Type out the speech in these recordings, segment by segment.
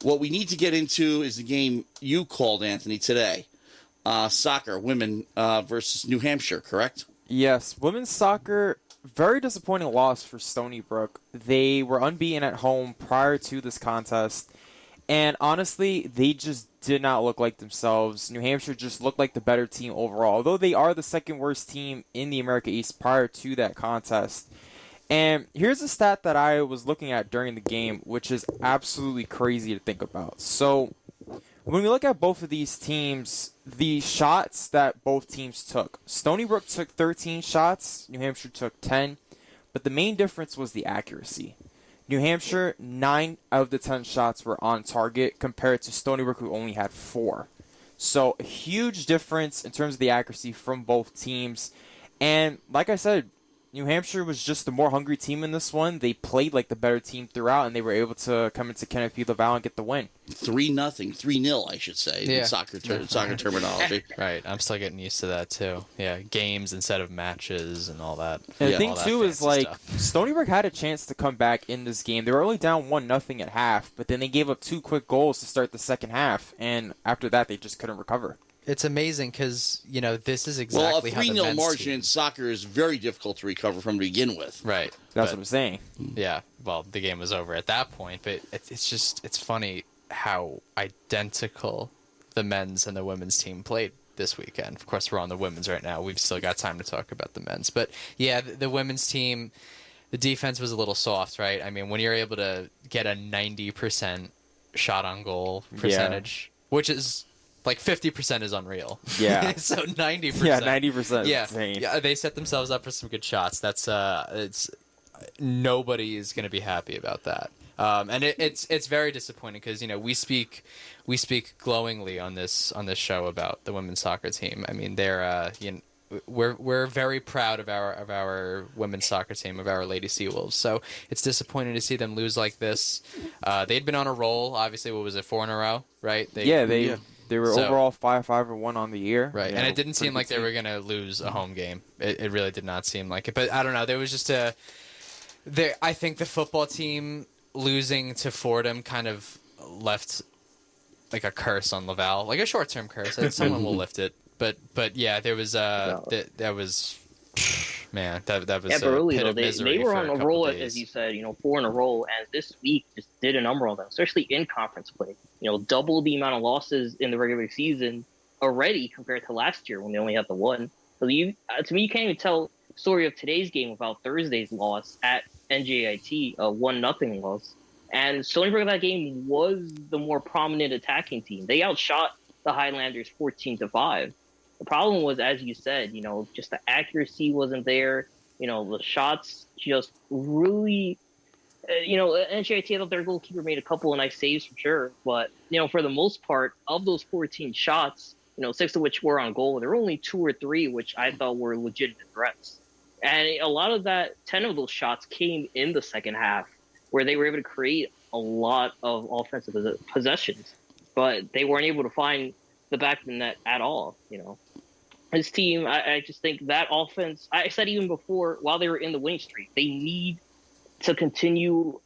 what we need to get into is the game you called, Anthony, today. Soccer, women versus New Hampshire, correct? Yes, women's soccer, very disappointing loss for Stony Brook. They were unbeaten at home prior to this contest, and honestly, they just did not look like themselves. New Hampshire just looked like the better team overall, although they are the second worst team in the America East prior to that contest. And here's a stat that I was looking at during the game, which is absolutely crazy to think about. So, when we look at both of these teams, the shots that both teams took, Stony Brook took 13 shots, New Hampshire took 10, but the main difference was the accuracy. New Hampshire, 9 out of the 10 shots were on target compared to Stony Brook, who only had 4. So a huge difference in terms of the accuracy from both teams. And like I said, New Hampshire was just the more hungry team in this one. They played like the better team throughout, and they were able to come into Kenneth P. Laval and get the win. 3-0, I should say, in soccer terminology. Right, I'm still getting used to that too. Yeah, games instead of matches and all that. And the thing too is like stuff. Stony Brook had a chance to come back in this game. They were only down 1-0 at half, but then they gave up 2 quick goals to start the second half, and after that they just couldn't recover. It's amazing because, this is exactly how the men's 3-0 margin team... in soccer is very difficult to recover from to begin with. Right. That's what I'm saying. Yeah, well, the game was over at that point, but it's funny how identical the men's and the women's team played this weekend. Of course, we're on the women's right now. We've still got time to talk about the men's. But, yeah, the women's team, the defense was a little soft, right? I mean, when you're able to get a 90% shot on goal percentage, which is... like 50% is unreal. Yeah. So 90%. Yeah, 90% is yeah. insane. Yeah, they set themselves up for some good shots. That's nobody is going to be happy about that. And it's very disappointing because we speak glowingly on this show about the women's soccer team. I mean, they're we're very proud of our women's soccer team, of our Lady Seawolves. So it's disappointing to see them lose like this. They'd been on a roll. Obviously, what was it, 4 in a row, right? They were overall 5-1 on the year. Right, and it didn't seem like they were going to lose a home game. It really did not seem like it. But I don't know. There was just I think the football team losing to Fordham kind of left like a curse on Laval, like a short-term curse. Someone will lift it. But yeah, there was that was. Man, that was but really, pit of misery. They were on a roll, days. as you said, 4 in a row, and this week just did a number on them, especially in conference play. Double the amount of losses in the regular season already compared to last year when they only had the 1. So to me, you can't even tell the story of today's game without Thursday's loss at NJIT, a 1-0 loss. And Stony Brook, that game was the more prominent attacking team. They outshot the Highlanders 14-5. The problem was, as you said, just the accuracy wasn't there. The shots just really, NJIT, I thought their goalkeeper made a couple of nice saves for sure. But, for the most part, of those 14 shots, 6 of which were on goal, there were only 2 or 3 which I thought were legitimate threats. And a lot of that, 10 of those shots came in the second half, where they were able to create a lot of offensive possessions. But they weren't able to find the back of the net at all, His team, I just think that offense, I said even before, while they were in the winning streak, they need to continue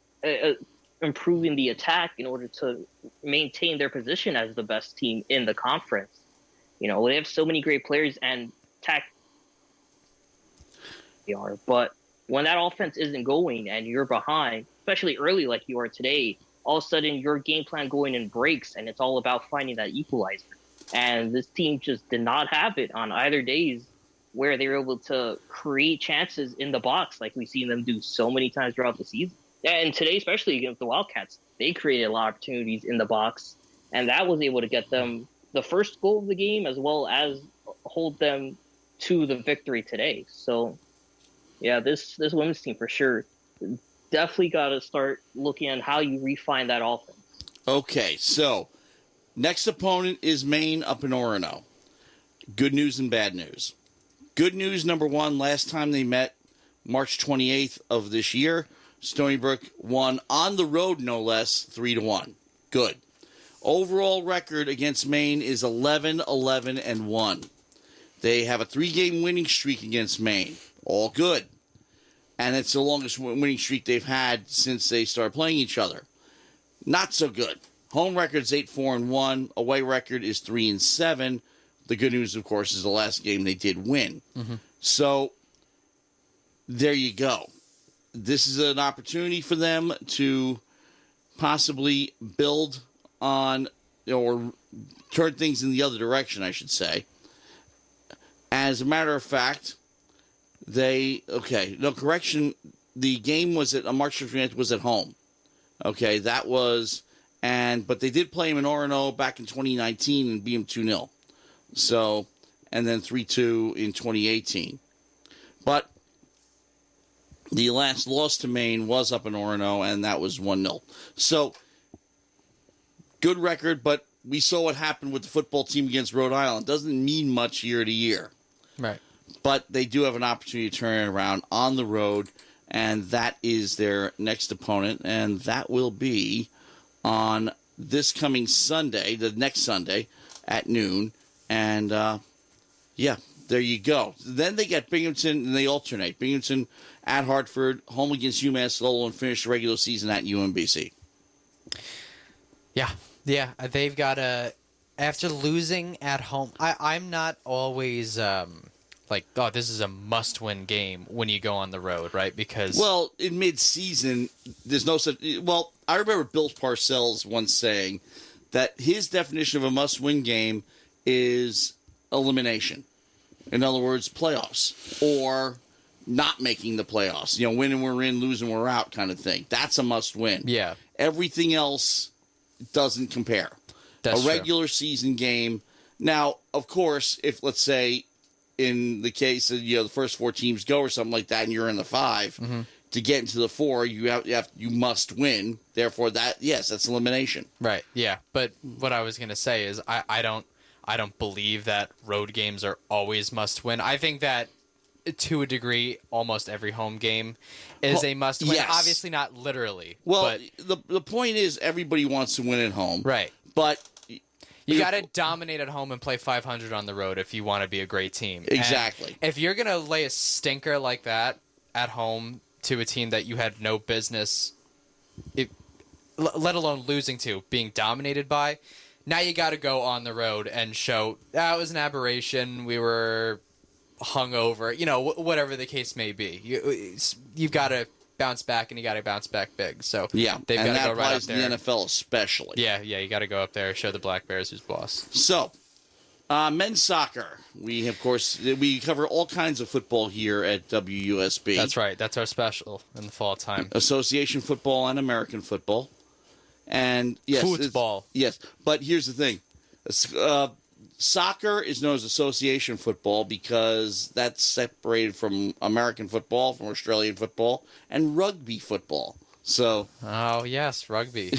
improving the attack in order to maintain their position as the best team in the conference. They have so many great players and they are, but when that offense isn't going and you're behind, especially early like you are today, all of a sudden your game plan going in breaks and it's all about finding that equalizer. And this team just did not have it on either days where they were able to create chances in the box like we've seen them do so many times throughout the season. And today, especially against the Wildcats, they created a lot of opportunities in the box, and that was able to get them the first goal of the game as well as hold them to the victory today. So, yeah, this women's team for sure definitely got to start looking at how you refine that offense. Okay, so next opponent is Maine up in Orono. Good news and bad news. Good news, number one, last time they met, March 28th of this year, Stony Brook won on the road, no less, 3-1. Good. Overall record against Maine is 11-11-1. They have a 3-game winning streak against Maine. All good. And it's the longest winning streak they've had since they started playing each other. Not so good. home record's 8-4-1. Away record is 3-7. The good news, of course, is the last game they did win. Mm-hmm. So there you go. This is an opportunity for them to possibly build on or turn things in the other direction, I should say. As a matter of fact, the game was on March 15th was at home. Okay, that was, but they did play him in Orono back in 2019 and beat him 2-0. So, and then 3-2 in 2018. But the last loss to Maine was up in Orono, and that was 1-0. So, good record, but we saw what happened with the football team against Rhode Island. Doesn't mean much year to year. Right. But they do have an opportunity to turn it around on the road, and that is their next opponent, and that will be on this coming Sunday, the next Sunday, at noon. And, there you go. Then they get Binghamton, and they alternate. Binghamton at Hartford, home against UMass Lowell, and finish the regular season at UMBC. Yeah, they've got after losing at home, I'm not always this is a must-win game when you go on the road, right? Because in mid-season, there's no such. Well, I remember Bill Parcells once saying that his definition of a must-win game is elimination. In other words, playoffs or not making the playoffs. Winning we're in, losing we're out kind of thing. That's a must-win. Yeah, everything else doesn't compare. That's a regular season game. Now, of course, if let's say in the case of the first 4 teams go or something like that, and you're in the 5 to get into the 4, you must win. Therefore, that's elimination. Right. Yeah. But what I was gonna say is I don't believe that road games are always must win. I think that to a degree, almost every home game is a must win. Yes. Obviously, not literally. Well, but the point is everybody wants to win at home, right? But you got to dominate at home and play 500 on the road if you want to be a great team. Exactly. And if you're going to lay a stinker like that at home to a team that you had no business, let alone losing to, being dominated by, now you got to go on the road and show that was an aberration. We were hungover, whatever the case may be. You've got to bounce back, and you got to bounce back big. So they've got to go right up there. And that applies to the NFL especially. Yeah, you got to go up there, show the Black Bears who's boss. So, men's soccer. We cover all kinds of football here at WUSB. That's right. That's our special in the fall time. Association football and American football. And yes, football. Yes, but here's the thing. Soccer is known as association football because that's separated from American football, from Australian football, and rugby football. So, oh yes, rugby.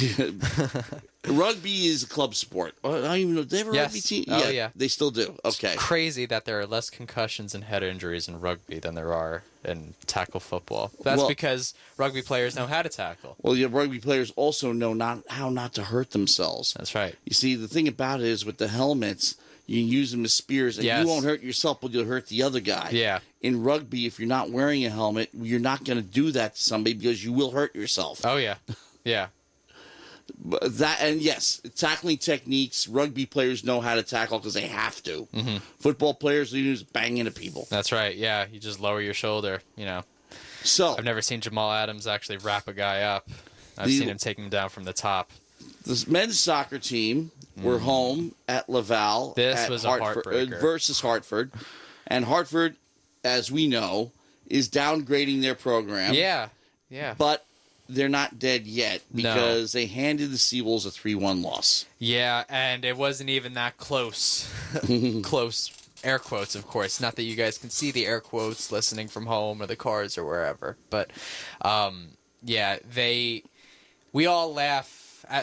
Rugby is a club sport. I don't even know. Do they have a rugby team? Oh yeah, they still do. Okay. It's crazy that there are less concussions and head injuries in rugby than there are in tackle football. That's because rugby players know how to tackle. Well, rugby players also know how not to hurt themselves. That's right. You see, the thing about it is with the helmets, you can use them as spears, and you won't hurt yourself, but you'll hurt the other guy. Yeah. In rugby, if you're not wearing a helmet, you're not going to do that to somebody because you will hurt yourself. Oh yeah, yeah. Yes, tackling techniques. Rugby players know how to tackle because they have to. Mm-hmm. Football players use bang into people. That's right. Yeah, you just lower your shoulder. So I've never seen Jamal Adams actually wrap a guy up. I've seen him take him down from the top. The men's soccer team were home at Laval. This was a heartbreaker versus Hartford, and Hartford, as we know, is downgrading their program. Yeah. But they're not dead yet because they handed the Seawolves a 3-1 loss. Yeah, and it wasn't even that close. Close, air quotes, of course. Not that you guys can see the air quotes listening from home or the cars or wherever. But, we all laugh.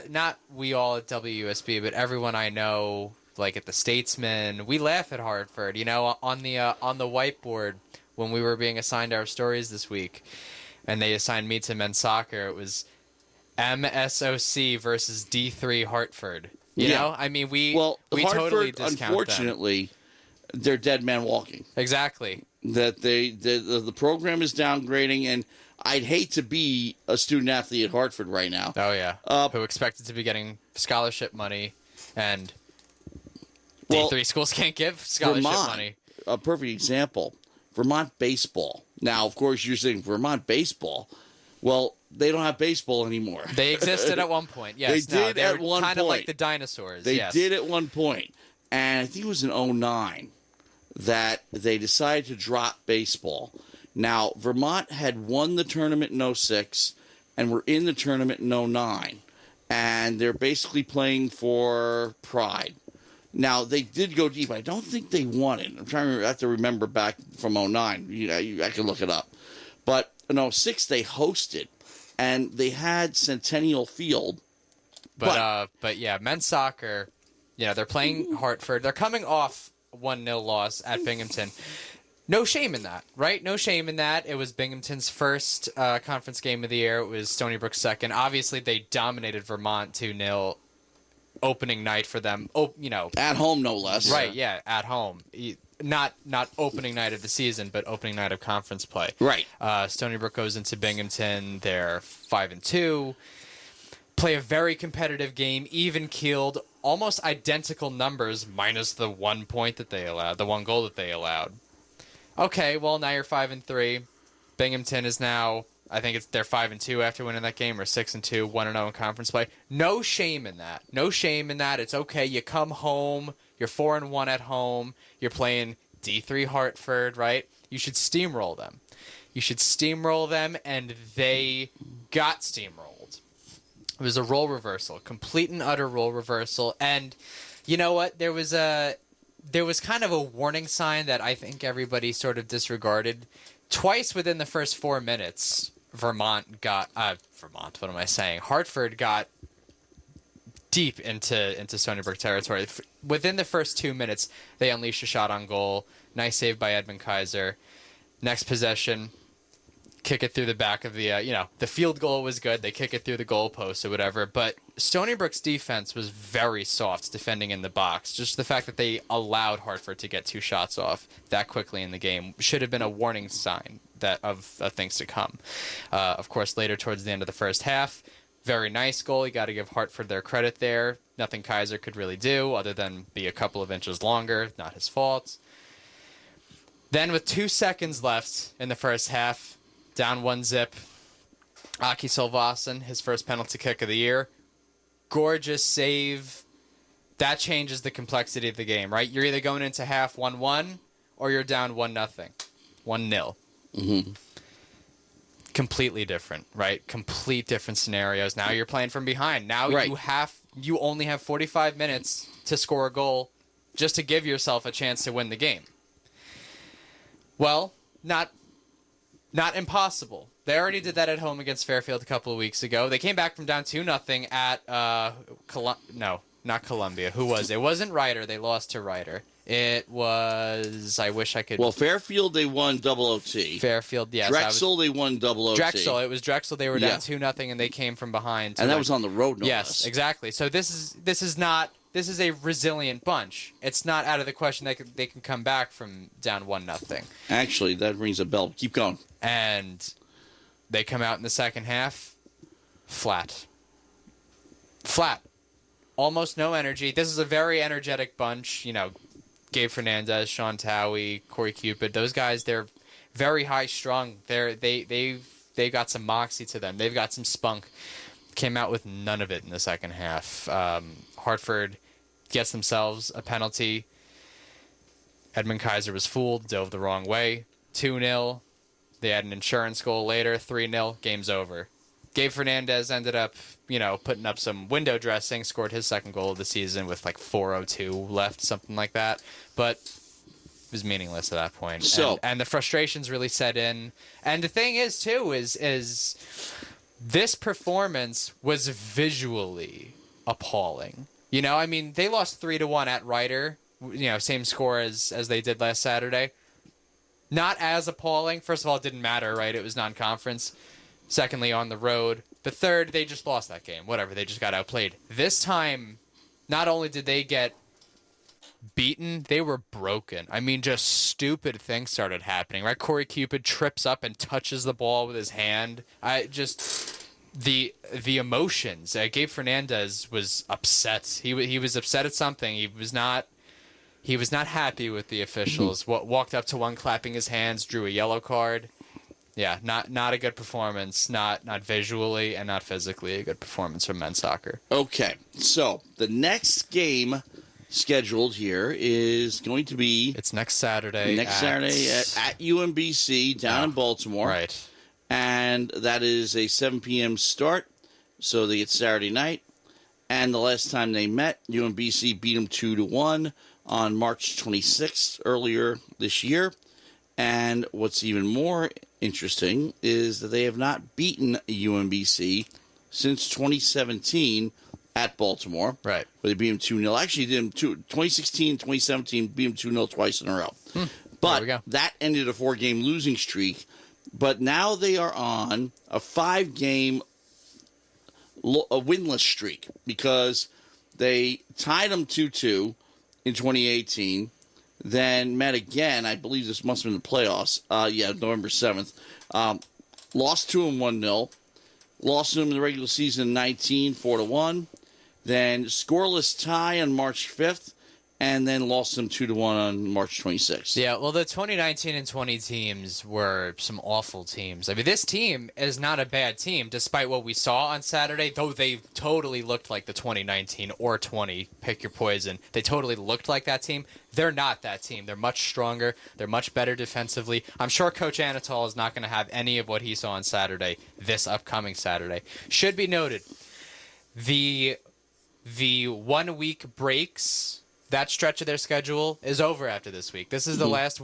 Not we all at WUSB, but everyone I know, like at the Statesman, we laugh at Hartford. On the whiteboard when we were being assigned our stories this week. And they assigned me to men's soccer. It was MSOC versus D3 Hartford. You know? I mean, we Hartford, totally discount unfortunately, they're dead man walking. Exactly. That the program is downgrading, and I'd hate to be a student athlete at Hartford right now. Oh yeah, who expected to be getting scholarship money, and D3 schools can't give scholarship Vermont, money. A perfect example. Vermont Baseball. Now, of course, you're saying Vermont Baseball. Well, they don't have baseball anymore. They existed at one point. Yes, They did at one kind of point. like the dinosaurs. They yes. did at one point. And I think it was in 2009 that they decided to drop baseball. Now, Vermont had won the tournament in 2006 and were in the tournament in 2009. And they're basically playing for pride. Now, they did go deep. I don't think they won it. I'm trying to remember, I have to remember back from 2009. I can look it up. But in 2006, they hosted. And they had Centennial Field. But yeah, men's soccer, they're playing Hartford. They're coming off 1-0 loss at Binghamton. No shame in that, right? No shame in that. It was Binghamton's first conference game of the year. It was Stony Brook's second. Obviously, they dominated Vermont 2-0 opening night for them. At home, no less. Right, yeah, at home. Not opening night of the season, but opening night of conference play. Right. Stony Brook goes into Binghamton. They're 5-2. Play a very competitive game, even-keeled, almost identical numbers, minus the 1 point that they allowed, the 1 goal that they allowed. Okay, well, now you're 5-3. Binghamton is now, I think they're 5-2 after winning that game, or 6-2, 1-0 in conference play. No shame in that. No shame in that. It's okay. You come home. You're 4-1 at home. You're playing D3 Hartford, right? You should steamroll them. You should steamroll them, and they got steamrolled. It was a role reversal, complete and utter role reversal. And you know what? There was kind of a warning sign that I think everybody sort of disregarded. Twice within the first 4 minutes, Hartford got deep into Stony Brook territory. Within the first 2 minutes, they unleashed a shot on goal. Nice save by Edmund Kaiser. Next possession, kick it through the back of the, the field goal was good. They kick it through the goalpost or whatever. But Stony Brook's defense was very soft defending in the box. Just the fact that they allowed Hartford to get 2 shots off that quickly in the game should have been a warning sign of things to come. Of course, later towards the end of the first half, very nice goal. You got to give Hartford their credit there. Nothing Kaiser could really do other than be a couple of inches longer. Not his fault. Then with 2 seconds left in the first half, down 1-0, Aki Solvason, his first penalty kick of the year. Gorgeous save. That changes the complexity of the game, right? You're either going into half 1-1 or you're down 1-0. 1-0. Mm-hmm. Completely different, right? Complete different scenarios. Now you're playing from behind. Now right. you only have 45 minutes to score a goal just to give yourself a chance to win the game. Well, not impossible. They already did that at home against Fairfield a couple of weeks ago. They came back from down 2-0 at not Columbia. Who was it? It wasn't Ryder. They lost to Ryder. It was, I wish I could. Well, Fairfield, they won double OT. Fairfield, yes. Drexel, they won double OT. Drexel, it was Drexel. They were down 2-0 and they came from behind. And that was on the road, no less. Yes, exactly. So this is a resilient bunch. It's not out of the question that they can come back from down 1-0. Actually, that rings a bell. Keep going. And they come out in the second half flat. Almost no energy. This is a very energetic bunch. Gabe Fernandez, Sean Towie, Corey Cupid. Those guys, they're very high strung. They've got some moxie to them. They've got some spunk. Came out with none of it in the second half. Hartford gets themselves a penalty. Edmund Kaiser was fooled, dove the wrong way. 2-0. They had an insurance goal later. 3-0. Game's over. Gabe Fernandez ended up, putting up some window dressing, scored his second goal of the season with like 4:02 left, something like that. But it was meaningless at that point. So, and the frustrations really set in. And the thing is, too, is this performance was visually appalling. They lost 3-1 at Ryder, same score as they did last Saturday. Not as appalling. First of all, it didn't matter, right? It was non-conference. Secondly, on the road. But third, they just lost that game. Whatever, they just got outplayed. This time, not only did they get beaten, they were broken. I mean, just stupid things started happening, right? Corey Cupid trips up and touches the ball with his hand. The emotions. Gabe Fernandez was upset. He was upset at something. He was not happy with the officials. Walked up to one, clapping his hands, drew a yellow card. Yeah, not a good performance. Not visually and not physically a good performance from men's soccer. Okay, so the next game scheduled here is going to be It's next Saturday. at UMBC down in Baltimore. Right. And that is a 7 p.m. start, so they get Saturday night. And the last time they met, UMBC beat them 2-1 on March 26th earlier this year. And what's even more interesting is that they have not beaten UMBC since 2017 at Baltimore. Right. Where they beat them 2-0. Actually, they did them 2016, 2017, beat them 2-0 twice in a row. But that ended a 4-game losing streak. But now they are on a 5-game winless streak because they tied them 2-2 in 2018, then met again. I believe this must have been the playoffs. November 7th. Lost to them 1-0. Lost to them in the regular season 19, 4-1. Then scoreless tie on March 5th. And then lost them 2-1 on March 26th. Yeah, well, the 2019 and 20 teams were some awful teams. I mean, this team is not a bad team, despite what we saw on Saturday, though they totally looked like the 2019 or 20, pick your poison. They totally looked like that team. They're not that team. They're much stronger. They're much better defensively. I'm sure Coach Anatol is not going to have any of what he saw on Saturday this upcoming Saturday. Should be noted, the 1 week breaks... That stretch of their schedule is over after this week. This is the last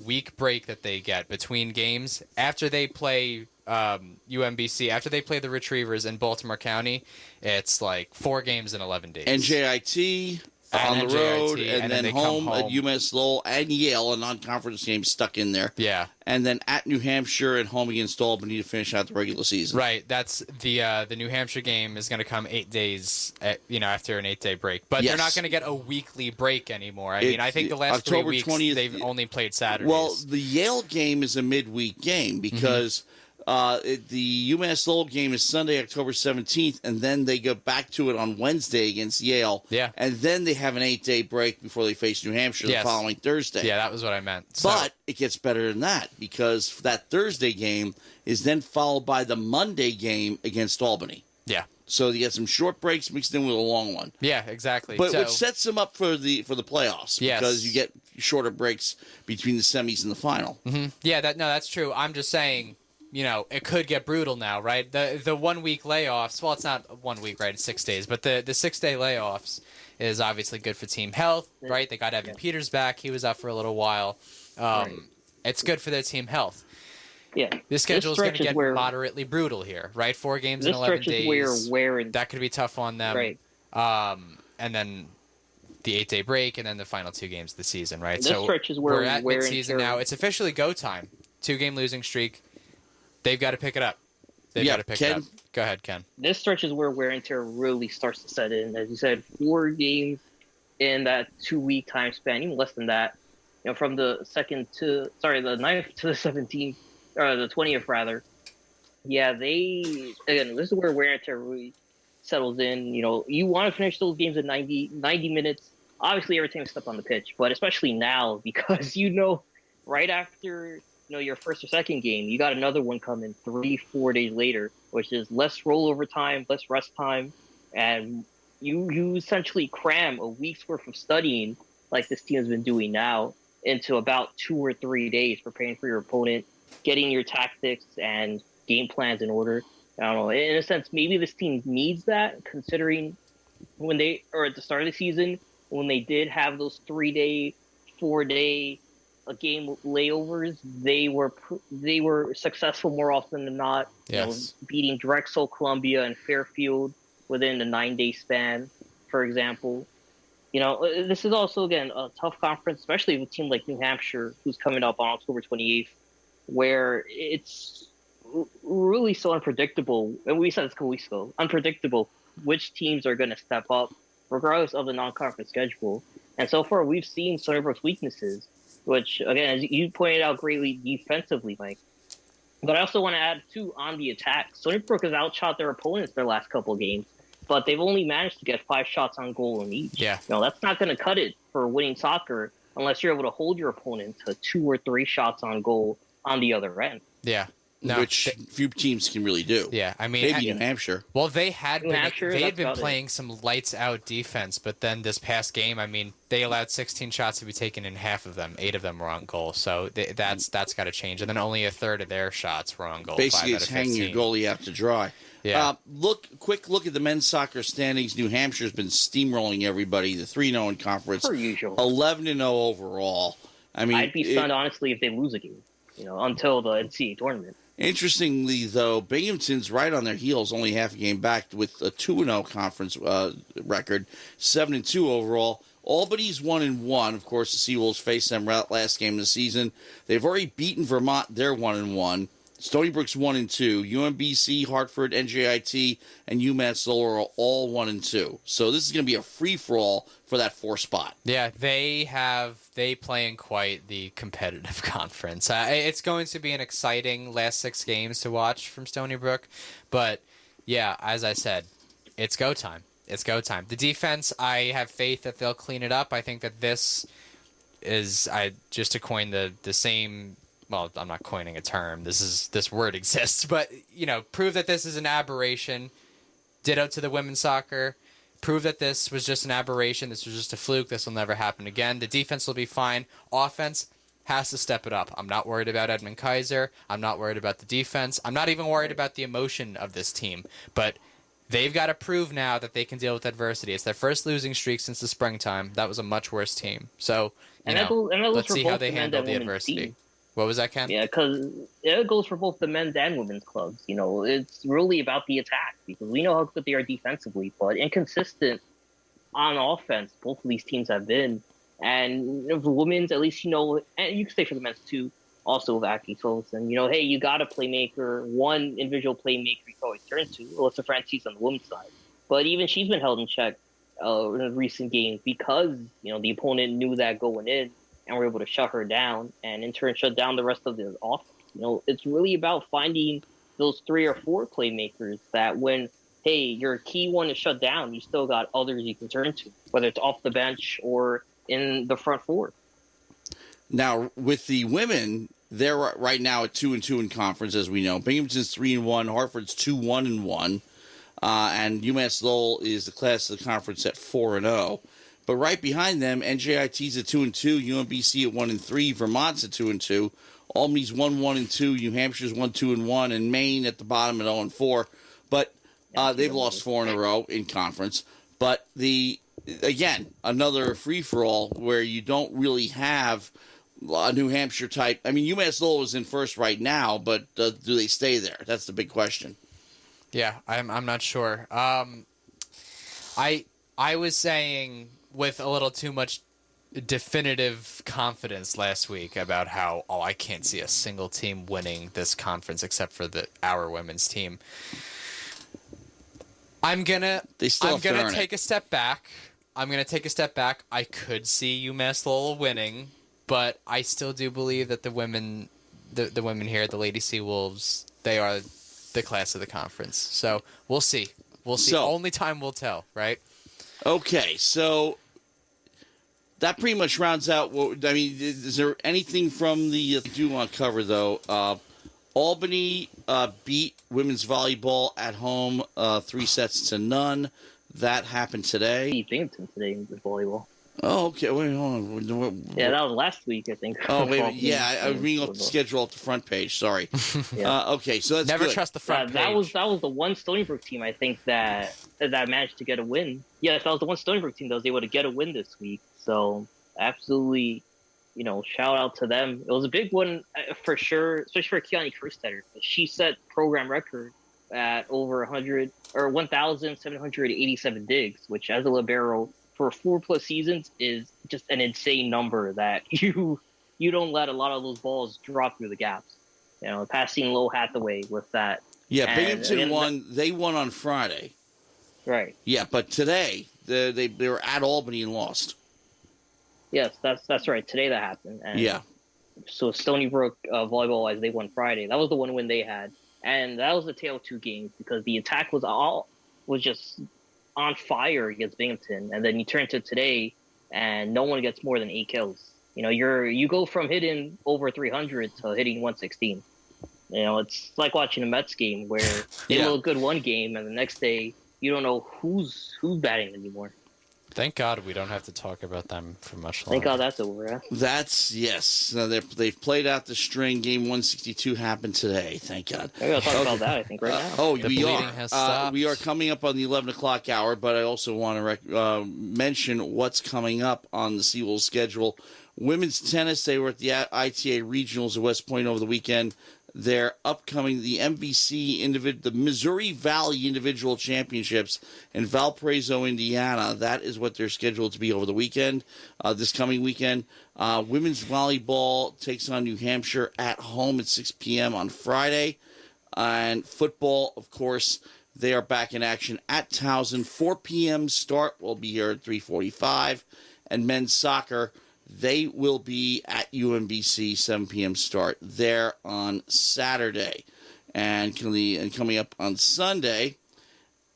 week break that they get between games. After they play UMBC, after they play the Retrievers in Baltimore County, it's like 4 games in 11 days. NJIT on the road, and then home at UMass Lowell and Yale, a non-conference game stuck in there. Yeah. And then at New Hampshire and home against Albany to finish out the regular season. Right. That's the New Hampshire game is going to come 8 days, after an 8-day break. But they're not going to get a weekly break anymore. I think the last October 3 weeks 20th, they've only played Saturdays. Well, the Yale game is a midweek game because the UMass Lowell game is Sunday, October 17th, and then they go back to it on Wednesday against Yale. Yeah. And then they have an 8-day break before they face New Hampshire the following Thursday. Yeah, that was what I meant. But it gets better than that because that Thursday game is then followed by the Monday game against Albany. Yeah. So you get some short breaks mixed in with a long one. Yeah, exactly. But which sets them up for the playoffs because you get shorter breaks between the semis and the final. Mm-hmm. Yeah, that's true. I'm just saying, it could get brutal now, right? The 1 week layoffs, well, it's not 1 week, right? It's 6 days. But the 6-day layoffs is obviously good for team health, right? They got Evan Peters back. He was out for a little while. It's good for their team health. Yeah. This schedule is going to get moderately brutal here, right? 4 games in 11 days. That could be tough on them. Right. And then the 8-day break, and then the final 2 games of the season, right? This stretch is where we're at mid-season now. It's officially go time. 2-game losing streak. They've got to pick it up. They've got to pick it up. Go ahead, Ken. This stretch is where wear and tear really starts to set in. As you said, 4 games in that 2-week time span, even less than that. From the 9th to the 17th, or the 20th rather. Yeah, this is where wear and tear really settles in. You want to finish those games at 90 minutes. Obviously, every time you step on the pitch, but especially now because right after your first or second game, you got another one coming 3-4 days later, which is less rollover time, less rest time, and you essentially cram a week's worth of studying, like this team has been doing now, into about 2 or 3 days, preparing for your opponent, getting your tactics and game plans in order. I don't know. In a sense, maybe this team needs that, considering at the start of the season, when they did have those 3-day, 4-day game layovers, they were successful more often than not. Yes. Beating Drexel, Columbia, and Fairfield within a 9-day span, for example. This is also, again, a tough conference, especially with a team like New Hampshire, who's coming up on October 28th, where it's really so unpredictable. And we said this a couple weeks ago, unpredictable which teams are going to step up, regardless of the non-conference schedule. And so far, we've seen Stony Brook's weaknesses, which, again, as you pointed out greatly defensively, Mike. But I also want to add, too, on the attack. Stony Brook has outshot their opponents their last couple of games, but they've only managed to get 5 shots on goal in each. Yeah. That's not going to cut it for winning soccer unless you're able to hold your opponent to 2 or 3 shots on goal on the other end. Yeah. No, which few teams can really do. Yeah, I mean, maybe New Hampshire. Well, they had been playing some lights out defense, but then this past game, I mean, they allowed 16 shots to be taken in half of them. 8 of them were on goal, so that's got to change. And then only a third of their shots were on goal. Basically, it's hanging your goalie out to dry. Yeah. Quick look at the men's soccer standings. New Hampshire's been steamrolling everybody. The 3-0 in conference, per usual. 11-0 overall. I mean, I'd be stunned honestly if they lose a game. Until the NCAA tournament. Interestingly, though, Binghamton's right on their heels, only half a game back with a 2-0 conference record, 7-2 overall. Albany's 1-1. Of course, the Seawolves faced them last game of the season. They've already beaten Vermont. They're 1-1. Stony Brook's 1-2. UMBC, Hartford, NJIT, and UMass Lowell are all 1-2. So this is going to be a free-for-all for that 4 spot. Yeah, they play in quite the competitive conference. It's going to be an exciting last 6 games to watch from Stony Brook. But, yeah, as I said, it's go time. It's go time. The defense, I have faith that they'll clean it up. I think that this is, just to coin the same... Well, I'm not coining a term. This word exists, but prove that this is an aberration. Ditto to the women's soccer. Prove that this was just an aberration. This was just a fluke. This will never happen again. The defense will be fine. Offense has to step it up. I'm not worried about Edmund Kaiser. I'm not worried about the defense. I'm not even worried about the emotion of this team. But they've got to prove now that they can deal with adversity. It's their first losing streak since the springtime. That was a much worse team. So let's see how they handle the adversity. Team. What was that, Ken? Yeah, because it goes for both the men's and women's clubs. It's really about the attack because we know how good they are defensively, but inconsistent on offense, both of these teams have been. And for women's, at least, and you can say for the men's too, also with Aki Solson, hey, you got a playmaker, one individual playmaker you can always turn to. Alyssa Francis on the women's side. But even she's been held in check in recent games because, the opponent knew that going in. And we're able to shut her down and in turn shut down the rest of the offense. It's really about finding those 3 or 4 playmakers that when, hey, your key one is shut down, you still got others you can turn to, whether it's off the bench or in the front 4. Now, with the women, they're right now at 2-2 in conference, as we know. Binghamton's 3-1, Hartford's 2-1-1, and UMass Lowell is the class of the conference at 4-0. But right behind them, NJIT's at 2-2, UMBC at 1-3, Vermont's at 2-2, Albany's 1-1-2, New Hampshire's 1-2-1, and Maine at the bottom at 0-4. But they've lost 4 in a row in conference. But again, another free for all where you don't really have a New Hampshire type. I mean, UMass Lowell is in first right now, but do they stay there? That's the big question. Yeah, I'm not sure. I was saying with a little too much definitive confidence last week about how, I can't see a single team winning this conference except for our women's team. I'm gonna take a step back. I could see UMass Lowell winning, but I still do believe that the women here, the Lady Seawolves, they are the class of the conference. So we'll see. So, only time will tell, right? Okay, so that pretty much rounds out is there anything from the do want to cover, though? Albany beat women's volleyball at home 3-0. That happened today. Beat Binghamton today in the volleyball. Oh, okay. Wait, hold on. Yeah, that was last week, I think. Oh, wait. Yeah, I was reading off the schedule off the front page. Sorry. Yeah. Okay, so that's never good. Trust the front page. That was the one Stony Brook team, I think, that managed to get a win. Yes, that was the one Stony Brook team that was able to get a win this week. So, absolutely, shout out to them. It was a big one for sure, especially for Kiani Kerstetter. She set program record at over 1,787 digs, which as a libero for 4+ seasons is just an insane number that you don't let a lot of those balls drop through the gaps. Passing Low Hathaway with that. Yeah, Binghamton won. They won on Friday. Right. Yeah, but today they were at Albany and lost. Yes, that's right. Today that happened. And Yeah. So Stony Brook volleyball-wise, they won Friday. That was the one win they had, and that was the tale of two games because the attack was just on fire against Binghamton, and then you turn to today, and no one gets more than 8 kills. You go from hitting over 300 to hitting 116. It's like watching a Mets game where they look good one game, and the next day you don't know who's batting anymore. Thank God we don't have to talk about them for much longer. Thank God that's over. Huh? Yes. Now they've played out the string. Game 162 happened today. Thank God. We're going to talk about that, I think, right now. Oh, The we bleeding are. has stopped. We are coming up on the 11 o'clock hour, but I also want to mention what's coming up on the Seawolves schedule. Women's tennis, they were at the ITA Regionals at West Point over the weekend. They're upcoming the MVC, the Missouri Valley Individual Championships in Valparaiso, Indiana. That is what they're scheduled to be over the weekend, this coming weekend. Women's volleyball takes on New Hampshire at home at 6 p.m. on Friday. And football, of course, they are back in action at Towson. 4 p.m. start. We'll be here at 3:45. And men's soccer, they will be at UMBC, 7 p.m. start there on Saturday. And coming up on Sunday,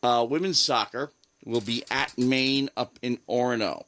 women's soccer will be at Maine up in Orono.